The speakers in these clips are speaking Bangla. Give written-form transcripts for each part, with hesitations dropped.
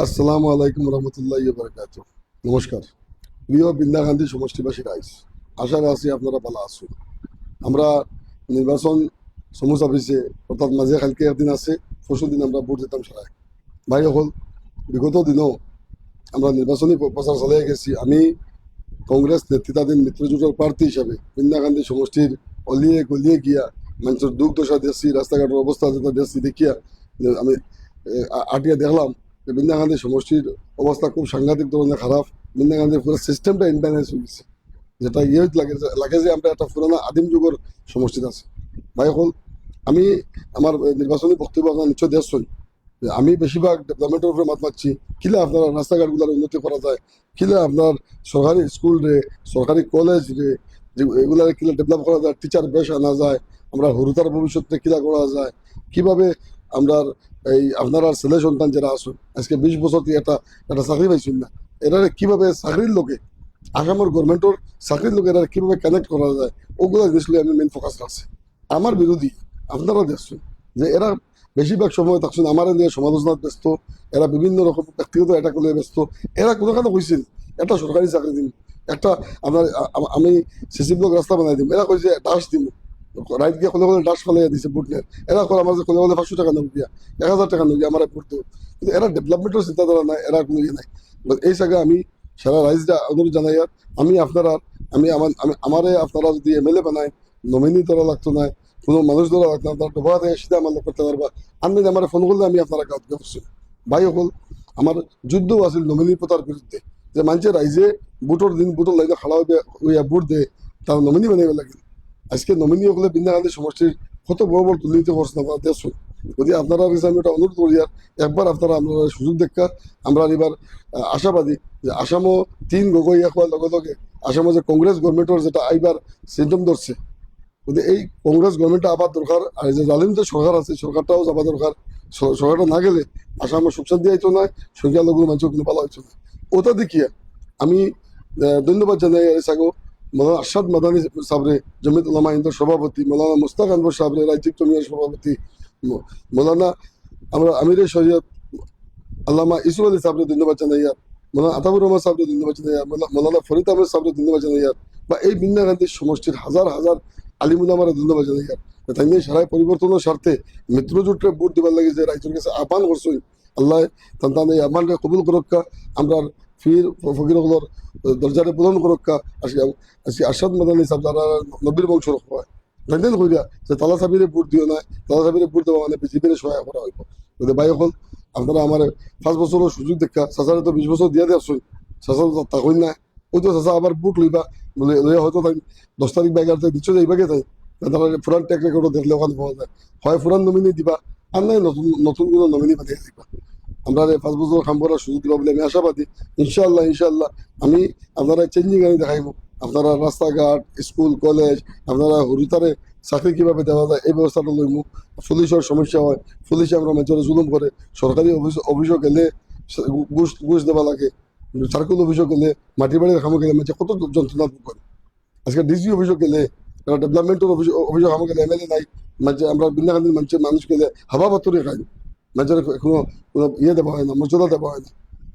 আসসালামু আলাইকুম রহমতুল্লাহ বারকাত। নমস্কার প্রিয় বিন্দা গান্ধী সমষ্টিবাসী রাইস, আশা রাখছি আপনারা ভালো আছেন। আমরা নির্বাচন সমুচ অফিসে অর্থাৎ মাঝে কালকে একদিন আছে, পরশু দিন আমরা ভোট দিতাম সারায় ভাই হল। বিগত দিনও আমরা নির্বাচনী প্রচার চালিয়ে গেছি। আমি কংগ্রেস নেতৃত্বাধীন মিত্রজোটের প্রার্থী হিসাবে বিন্দা গান্ধী সমষ্টির অলিয়ে গলিয়ে গিয়া মানুষের দুঃখ দশা দেখছি, রাস্তাঘাটের অবস্থা যেটা দেখছি দেখিয়া আমি আটিয়া দেখলাম যে বিন্দা গান্ধী সমষ্টির অবস্থা খুব সাংঘাতিক ধরনের খারাপ। বিন্দা গান্ধীর পুরো সিস্টেমটা ইনব্যালেন্স হয়ে গেছে, যেটা লাগে লাগে যে আমরা একটা পুরানো আদিম যুগের সমষ্টিতে আছে। ভাই হল, আমি আমার নির্বাচনী বক্তব্য আপনার নিশ্চয় দেখছেন যে আমি বেশিরভাগ ডেভেলপমেন্টের উপরে মাত মারছি। কিলা আপনার রাস্তাঘাটগুলোর উন্নতি করা যায়, কিলা আপনার সরকারি স্কুল রে, সরকারি কলেজ রে, যে এগুলার কিলা ডেভেলপ করা যায়, টিচার বেশ আনা যায়, আমরা হরুতার ভবিষ্যতে কিলা করা যায়, কিভাবে আমরা এই আপনার ছেলে সন্তান যারা আসুন আজকে 20 বছর দিয়ে একটা একটা চাকরি পাইছেন না, এরা কিভাবে চাকরির লোকে আসামের গভর্নমেন্টের চাকরির লোক এরা কিভাবে কানেক্ট করা যায়, ওগুলো জিনিসগুলো আমি মেন ফোকাস রাখছি। আমার বিরোধী আপনারা দেখছেন যে এরা বেশিরভাগ সময় থাকছেন আমার নিয়ে সমালোচনার ব্যস্ত, এরা বিভিন্ন রকম ব্যক্তিগত এটা করলে ব্যস্ত। এরা কোনোখানে কইছিল একটা সরকারি চাকরি দিন, একটা আপনার আমি সিসি ব্লক রাস্তা বানাই দিম, এরা কইছে ডাস দিম, রাইট গিয়ে কোলে কোলে ডাস ফেলাই দিছে বুট নিয়ে। এরা করে আমার কোলে কোলে 500 টাকা নেব দিয়া, 1000 টাকা নেব আমার পড়তে। কিন্তু এরা ডেভেলপমেন্টের চিন্তাধারা নাই, এরা কোনো ইয়ে নাই। এই জায়গায় আমি সারা রাইজটা অনুরোধ জানাই আর আমি আপনারা আমারে আপনারা যদি এমএলএ বানায়, নমিনি ধরা লাগতো না, কোনো মানুষ ধরা লাগতো না, তার ডোবা থেকে সিধা আমার লোক করতে পারবা। আমি আমার ফোন করলে আমি আপনারা কাজ করছি। ভাই হল, আমার যুদ্ধ আছিল নমিনি প্রতার বিরুদ্ধে, যে মানুষের রাইজে বুটোর দিন বুটোর লাইনে খাড়া হইয়া বুট দে, তার নমিনি বানাইবে লাগে। আজকে নমিনি হলে বিন্দা গান্ধী সমষ্টির কত বড় বড় দুর্নীতি করছেন আপনারা দেখছেন। যদি আপনারা আমি একটা অনুরোধ করি আর একবার আপনারা আপনারা সুযোগ দেখা, আমরা এবার আশাবাদী যে আসামও 3 গগৈ এক হওয়ার লগে লগে আসামে যে কংগ্রেস গভর্নমেন্টের যেটা আইবার সিমটম ধরছে, যদি এই কংগ্রেস গভর্নমেন্টটা আবার দরকার, আর এই যে জালিম যে সরকার আছে সরকারটাও যাবা দরকার। সরকারটা না গেলে আসামে সুখ শান্তি আইতো না, সংখ্যালঘু মানুষের কোনো ভালো হইতো না। ওটা দেখিয়ে আমি ধন্যবাদ জানাই সাগো মৌলানা আরশাদ মাদানী সাবরে, জমিয়ত উলামা হিন্দের সভাপতি, মৌলানা মুস্তাক আনবর সাবরে রাজ্যিক জমিয়ার সভাপতি, মৌলানা আমরা আমিরে শরীয়ত আল্লামা ইসু আলী সাবরে ধন্যবাদ জানাই আর মৌলানা আতাবুর রহমান সাবরে ধন্যবাদ জানাই আর মৌলানা ফরিদ আহমেদ সাবরে ধন্যবাদ জানাই আর বা এই বিন্দা গান্ধীর সমষ্টির হাজার হাজার আলিমুলামারা ধন্যবাদ জানাই আর তাই নিয়ে সারাই পরিবর্তনের স্বার্থে মিত্রজোটে ভোট দিবার লাগে যে রাইজের কাছে আহ্বান করছেন। আল্লাহ তান এই আহ্বানকে কবুল করক্কা, আমরা ফির ফকিরগুলোর দরজারে পূরণ করক্কা। আজকে আরশাদ মাদানী সাহেব যারা নবীর বংশ হয় জানতেন কইরা যে তালা সাবিরে ভোট দিও না, তালা সাবিরে ভোট দেওয়া মানে বিজেপির সহায় করা হইব। যদি ভাই এখন আপনারা আমার 5 বছরের সুযোগ দেখা, চাচারে তো 20 বছর দিয়ে দেওয়া চাচা তাকই না, ওই তো চাচা আবার বুট লইবা লইয়া হয়তো তাই 10 তারিখ বা 11 তারিখ নিশ্চয় যাইবাকে তাই তারা পুরান ট্র্যাক রেকর্ডও দেখলে ওখানে পাওয়া যায়। হয় পুরান নমিনি দিবা আর নাই নতুন নতুন কোনো নমিনি বানিয়ে দিবা। আমরা 5 বছর কাম করার সুযোগ দিবা বলে আমি আশাবাদী। ইনশাল্লাহ ইনশাল্লাহ আমি আপনারা চেঞ্জিং আমি দেখাইব, আপনারা রাস্তাঘাট স্কুল কলেজ আপনারা হরিতারে চাকরি কিভাবে দেওয়া যায় এই ব্যবস্থাটা লইব। পুলিশের সমস্যা হয়, পুলিশে আমরা মেজরে জুলুম করে, সরকারি অভিযোগ এলে ঘুষ ঘুষ দেওয়া লাগে, সার্কুল অভিযোগ এলে মাটি বাড়ির কামে গেলে মানুষ কত যন্ত্রণা ভোগ করে। আজকে ডিসি অভিযোগ গেলে, ডেভেলপমেন্টের অভিযোগ আমাকে গেলে এমএলএ নাই, মানে আমরা বিন্দা গান্ধীর মানুষ গেলে হাবা বাতুরে খাই, মানুষের কোনো কোনো ইয়ে দেওয়া হয় না, মর্যাদা দেওয়া হয় না।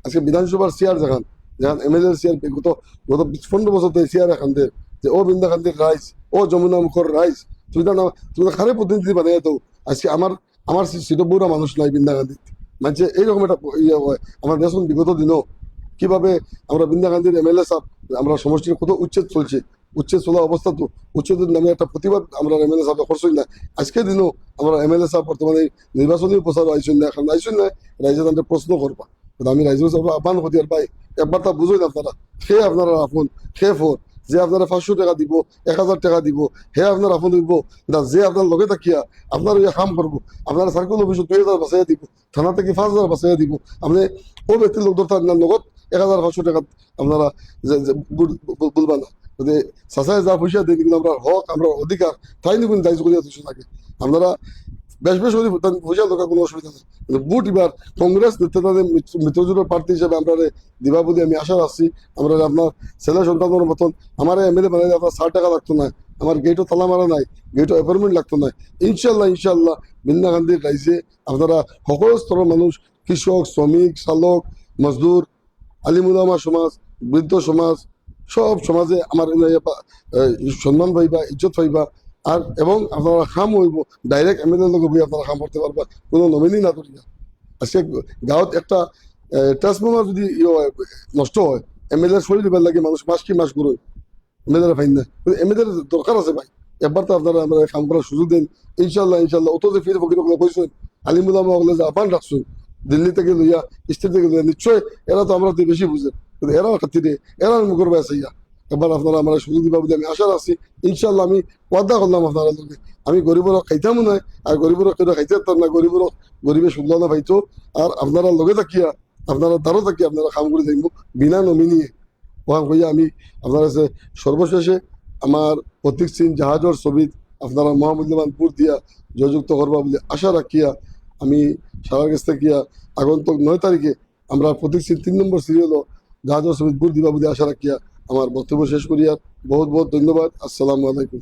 আজকে বিধানসভার চেয়ার যেখান যেখান এমএলএ চেয়ার গত গত 15 বছর থেকে চেয়ার এখান যে ও বিন্দা গান্ধীর রাইস, ও যমুনা মুখর রাইস, তুমি না তুমি খারে প্রতিনিধি বানিয়ে দাও। আজকে আমার আমার সিটবুরা মানুষ নাই বিন্দা গান্ধী, মানে এইরকম একটা ইয়ে হয়। আমার দেখুন বিগত দিনও কিভাবে আমরা বিন্দা গান্ধীর এমএলএ সাহেব, আমরা সমষ্টির কত উচ্ছেদ চলছে, উচ্ছেদ চলা অবস্থা তো উচ্ছেদের নামে একটা প্রতিবাদ আমরা এমএলএ সাহেব করছই না। আজকের দিনও আমরা এমএলএ সাহেব বর্তমানে নির্বাচনী প্রচার আইসুন না, এখন আইসুন না রাইজে তাদের প্রশ্ন করবা। আমি রাইজের সাহেব আহ্বান করি আর ভাই একবার তা বুঝুন আপনারা, সে আপনারা আপন সে ফোর, যে আপনারা 500 টাকা দিব 1000 টাকা দিব হে আপনার আপন দিব না, যে আপনার লগে থাকিয়া আপনার ইয়ে কাম করবো, আপনারা সার্কুল অফিসে 2000 বাঁচাইয়া দিব, থানা থেকে 5000 বাঁচাইয়া দিব। আপনি ও ব্যক্তির লোক ধরতে নগদ 1500 টাকা আপনারা বলবা না। যদি চাচাই যা পয়সা দিন কিন্তু আমরা হক আমরা অধিকার তাই নিবেন দায়িত্ব করিয়া দিচ্ছ নাকি আপনারা বেশ বেশ পয়সা দরকার কোনো অসুবিধা নেই। কিন্তু বুট এবার কংগ্রেস নেতৃত্বাধীন মিত্রজোটের প্রার্থী হিসেবে আপনার দিবা বলে আমি আশা রাখছি। আমরা আপনার ছেলে সন্তানের মতন আমার এমএলএ বানাইলে আপনার 60 টাকা লাগতো না, আমার গেটও তালা মারা নাই, গেটও অ্যাপয়েন্টমেন্ট লাগতো না। ইনশাল্লাহ ইনশাল্লাহ বিন্দা গান্ধীর রাইজে আপনারা সকল স্তরের মানুষ কৃষক, শ্রমিক, চালক, মজদুর, আলিমুলামা সমাজ, বৃদ্ধ সমাজ, সব সমাজে আমার সম্মান পাইবা, ইজ্জত পাইবা। আর এবং আপনারা খাম হইব ডাইরেক্ট এমএলএ লগে বই আপনারা খাম করতে পারবা, কোনো নমিনি না করিয়া। আজকে গাঁৱত একটা ট্রান্সফর্মার যদি নষ্ট হয়, এমএলএ সই দিবার লাগে মানুষ মাস কি মাস ঘুরে, এমএলএ ফাইন না, এমএলএ দরকার আছে ভাই। একবার তো আপনারা আমরা কাম করার সুযোগ দেন। ইনশাল্লাহ ইনশাল্লাহ অত যে ফির ফকির কইছেন, আলিমুলামা ওগুলো যে আহ্বান রাখছেন দিল্লি থেকে লইয়া, স্টেট থেকে লইয়া, নিশ্চয় এরা তো আমরা বেশি বুঝেন, কিন্তু এরাও খাতিরে এরা মুখর বাইসাইয়া। এবার আপনারা আমরা সুযোগ দিবা বলে আমি আশা রাখছি। ইনশাল্লাহ আমি ওয়াদা করলাম আপনারা লোকে, আমি গরিবের খাইতামও নয়, আর গরিবের কেউ খাইতে পারতাম না, গরিবের শুনলাম না পাইতো। আর আপনারা লগে থাকিয়া, আপনারা দ্বারও থাকিয়া আপনারা কাম করে যাইব বিনা নমিনিয়ে। ওখান কইয়া আমি আপনার কাছে সর্বশেষে আমার প্রতীক সিং জাহাজর ছবিত আপনারা মহামূল্যবান ভোট দিয়া জয়যুক্ত করবা বলে আশা রাখিয়া আমি সারা কাছ থেকে আগন্তক 9 তারিখে আমরা প্রতীক সিং 3 নম্বর সিরিয়াল জাহাজর ছবিত ভোট দিবা বলে আশা রাখিয়া আমার বক্তব্য শেষ করিয়া বহুত বহুত ধন্যবাদ। আসসালামু আলাইকুম।